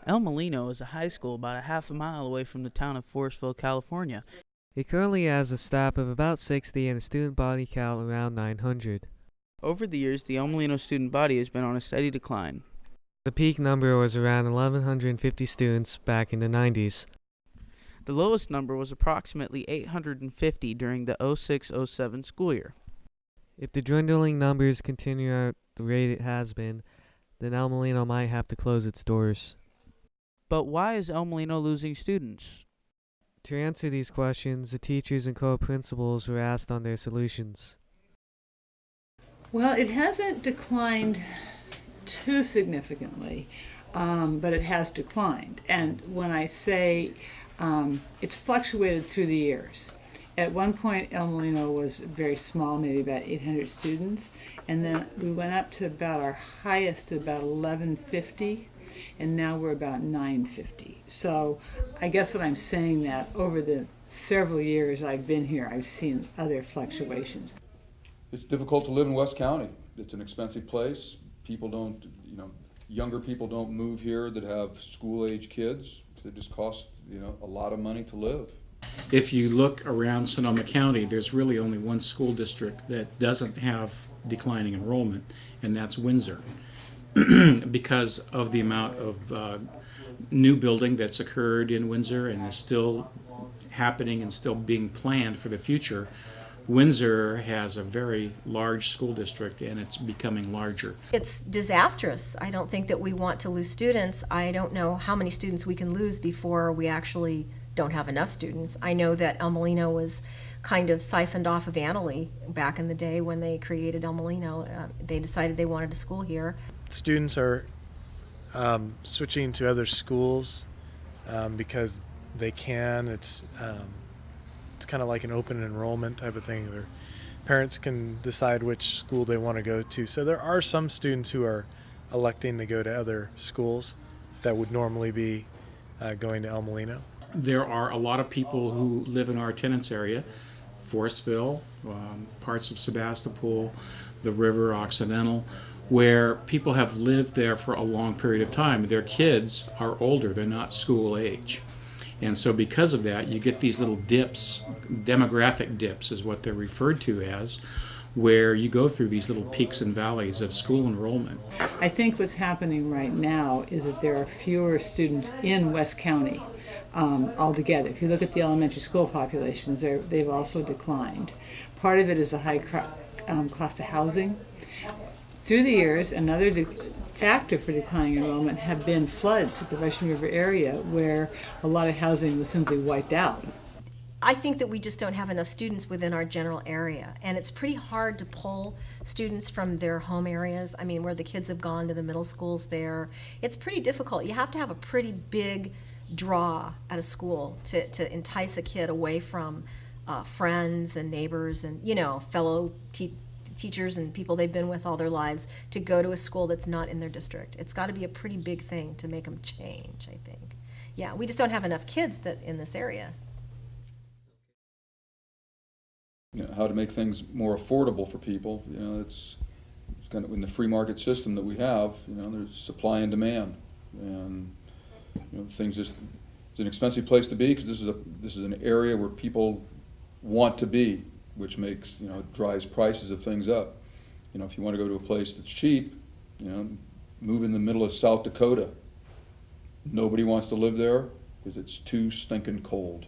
El Molino is a high school about a half a mile away from the town of Forestville, California. It currently has a staff of about 60 and a student body count around 900. Over the years, the El Molino student body has been on a steady decline. The peak number was around 1,150 students back in the 90s. The lowest number was approximately 850 during the 06-07 school year. If the dwindling numbers continue at the rate it has been, then El Molino might have to close its doors. But why is El Molino losing students? To answer these questions, the teachers and co-principals were asked on their solutions. Well, it hasn't declined too significantly, but it has declined. And when I say it's fluctuated through the years. At one point, El Molino was very small, maybe about 800 students, and then we went up to about our highest at about 1150, and now we're about 950. So I guess what I'm saying that over the several years I've been here, I've seen other fluctuations. It's difficult to live in West County. It's an expensive place. People don't, younger people don't move here that have school-age kids. It just costs, a lot of money to live. If you look around Sonoma County, there's really only one school district that doesn't have declining enrollment, and that's Windsor. Because of the amount of new building that's occurred in Windsor and is still happening and still being planned for the future, Windsor has a very large school district, and it's becoming larger. It's disastrous. I don't think that we want to lose students. I don't know how many students we can lose before we actually don't have enough students. I know that El Molino was kind of siphoned off of Annalee back in the day when they created El Molino. They decided they wanted a school here. Students are switching to other schools because they can. It's kind of like an open enrollment type of thing. Their parents can decide which school they want to go to. So there are some students who are electing to go to other schools that would normally be going to El Molino. There are a lot of people who live in our attendance area, Forestville, parts of Sebastopol, the river, Occidental, where people have lived there for a long period of time. Their kids are older, they're not school age. And so because of that, you get these little dips, demographic dips is what they're referred to as, where you go through these little peaks and valleys of school enrollment. I think what's happening right now is that there are fewer students in West County altogether. If you look at the elementary school populations, they've also declined. Part of it is the high cost of housing. Through the years, another factor for declining enrollment have been floods at the Russian River area where a lot of housing was simply wiped out. I think that we just don't have enough students within our general area, and it's pretty hard to pull students from their home areas. I mean, where the kids have gone to the middle schools there. It's pretty difficult. You have to have a pretty big draw at a school to entice a kid away from friends and neighbors and, fellow teachers and people they've been with all their lives to go to a school that's not in their district. It's got to be a pretty big thing to make them change, I think. Yeah, we just don't have enough kids that in this area. How to make things more affordable for people. It's kind of in the free market system that we have. There's supply and demand, and things just. It's an expensive place to be because this is an area where people want to be, which makes drives prices of things up. If you want to go to a place that's cheap, move in the middle of South Dakota. Nobody wants to live there because it's too stinking cold.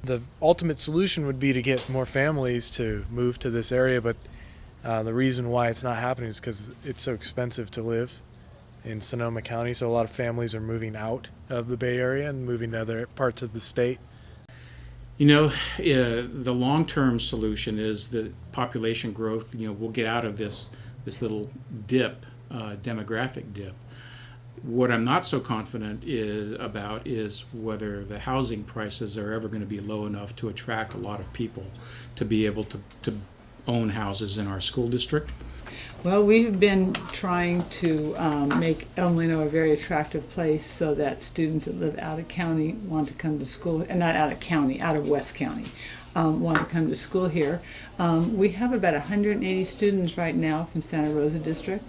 The ultimate solution would be to get more families to move to this area, but the reason why it's not happening is because it's so expensive to live in Sonoma County, so a lot of families are moving out of the Bay Area and moving to other parts of the state. The long-term solution is that population growth, we'll get out of this little dip, demographic dip. What I'm not so confident about is whether the housing prices are ever going to be low enough to attract a lot of people to be able to own houses in our school district. Well, we've been trying to make El Molino a very attractive place so that students that live out of county want to come to school, and not out of county, out of West County, want to come to school here. We have about 180 students right now from Santa Rosa District.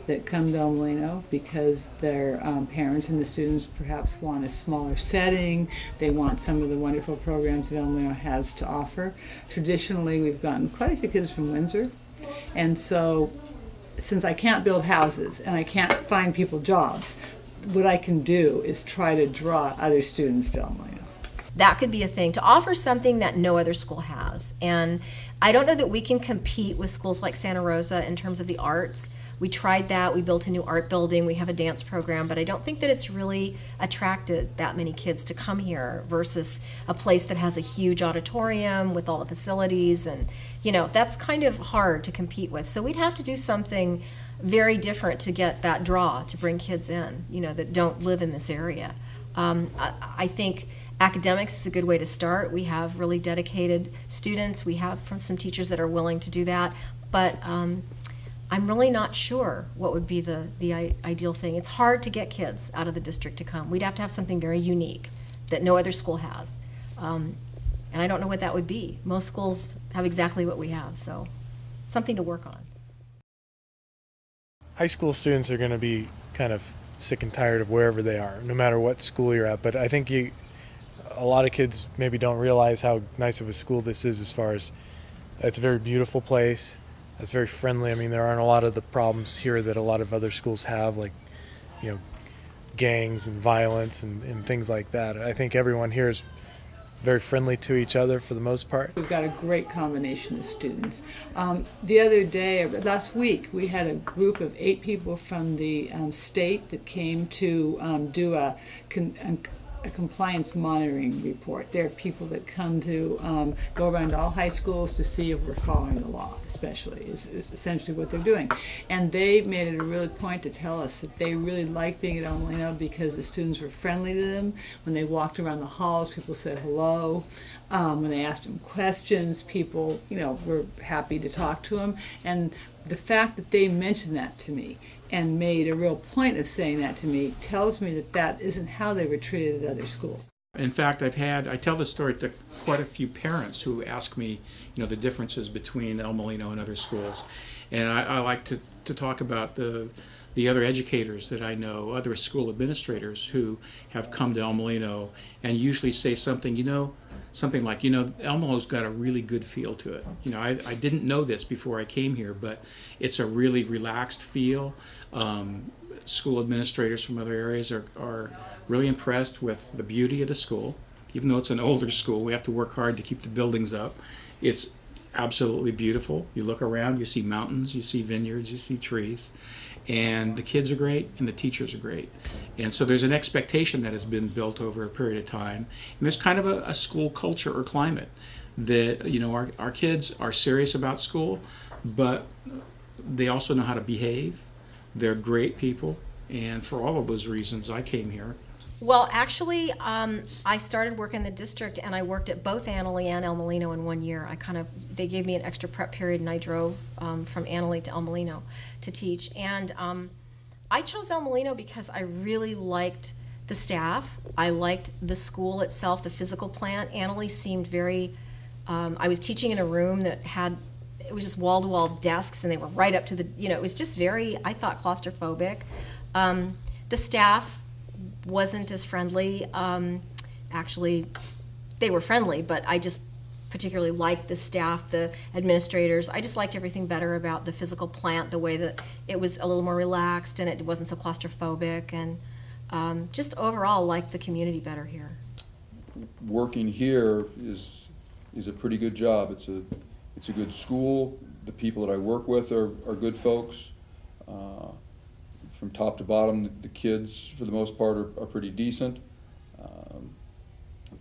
that come to El Molino because their parents and the students perhaps want a smaller setting. They want some of the wonderful programs that El Molino has to offer. Traditionally, we've gotten quite a few kids from Windsor. And so, since I can't build houses and I can't find people jobs, what I can do is try to draw other students to El Molino. That could be a thing, to offer something that no other school has. And I don't know that we can compete with schools like Santa Rosa in terms of the arts. We tried that. We built a new art building. We have a dance program, but I don't think that it's really attracted that many kids to come here versus a place that has a huge auditorium with all the facilities. And, that's kind of hard to compete with. So we'd have to do something very different to get that draw, to bring kids in, that don't live in this area. I think academics is a good way to start. We have really dedicated students. We have some teachers that are willing to do that. But I'm really not sure what would be the ideal thing. It's hard to get kids out of the district to come. We'd have to have something very unique that no other school has. And I don't know what that would be. Most schools have exactly what we have, so something to work on. High school students are going to be kind of sick and tired of wherever they are, no matter what school you're at. But I think a lot of kids maybe don't realize how nice of a school this is, as far as it's a very beautiful place. It's very friendly. I mean, there aren't a lot of the problems here that a lot of other schools have, like, gangs and violence and things like that. I think everyone here is very friendly to each other for the most part. We've got a great combination of students. The other day, last week, we had a group of 8 people from the state that came to do a compliance monitoring report. They're people that come to go around to all high schools to see if we're following the law, especially, is essentially what they're doing. And they made it a real point to tell us that they really liked being at El Molino because the students were friendly to them. When they walked around the halls, people said hello. When they asked them questions, people, were happy to talk to them. And the fact that they mentioned that to me and made a real point of saying that to me tells me that that isn't how they were treated at other schools. In fact, I tell this story to quite a few parents who ask me, the differences between El Molino and other schools. And I like to talk about the other educators that I know, other school administrators who have come to El Molino and usually say something like, El Molino's got a really good feel to it. I didn't know this before I came here, but it's a really relaxed feel. School administrators from other areas are really impressed with the beauty of the school. Even though it's an older school, we have to work hard to keep the buildings up. It's absolutely beautiful. You look around, you see mountains, you see vineyards, you see trees. And the kids are great, and the teachers are great. And so there's an expectation that has been built over a period of time. And there's kind of a school culture or climate that, our kids are serious about school, but they also know how to behave. They're great people. And for all of those reasons, I came here. Well, actually, I started working in the district, and I worked at both Annalee and El Molino in 1 year. They gave me an extra prep period, and I drove from Annalee to El Molino to teach. And I chose El Molino because I really liked the staff. I liked the school itself, the physical plant. Annalee seemed very, I was teaching in a room that it was just wall-to-wall desks, and they were right up to it was just very, I thought, claustrophobic. The staff wasn't as friendly. Actually, they were friendly, but I just particularly liked the staff, the administrators. I just liked everything better about the physical plant, the way that it was a little more relaxed and it wasn't so claustrophobic, and just overall liked the community better here. Working here is a pretty good job. It's a good school. The people that I work with are good folks. From top to bottom, the kids, for the most part, are pretty decent.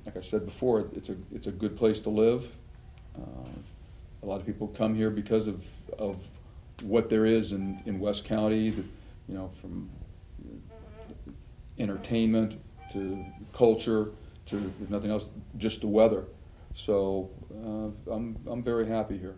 Like I said before, it's a good place to live. A lot of people come here because of what there is in West County, from entertainment to culture to, if nothing else, just the weather. So I'm very happy here.